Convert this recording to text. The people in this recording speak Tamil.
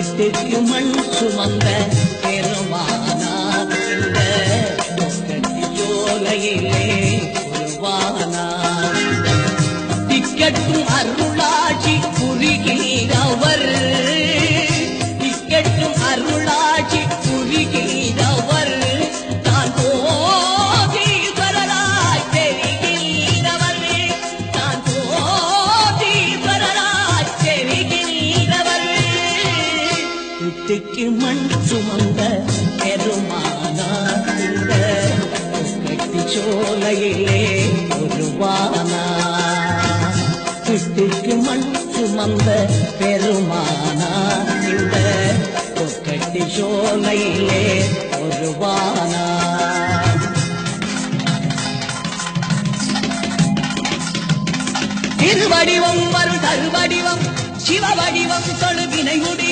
வீட்டுக்கு மண் சுமந்த பெருமானார் இந்த கொக்கட்டி சோலையிலே உருவானார். திக்கட்டும் அருளாட்சி புரிகிறவர், திக்கட்டும் அருளாட்சி புரிகிறவர், தான் கோதீஸ்வரராய் தெரிகிறவர், தான் கோதீஸ்வரராய் தெரிகிறவர். வீட்டுக்கு மண் சுமந்த பெருமானார் இந்த கொக்கட்டி சோலையிலே உருவானார். வீட்டுக்கு மண் சுமந்த பெருமானார் இந்த கொக்கட்டி சோலையிலே உருவானார். திருவடிவம் வரும் தருவடிவம் சிவவடிவம் தொழுவினை முடி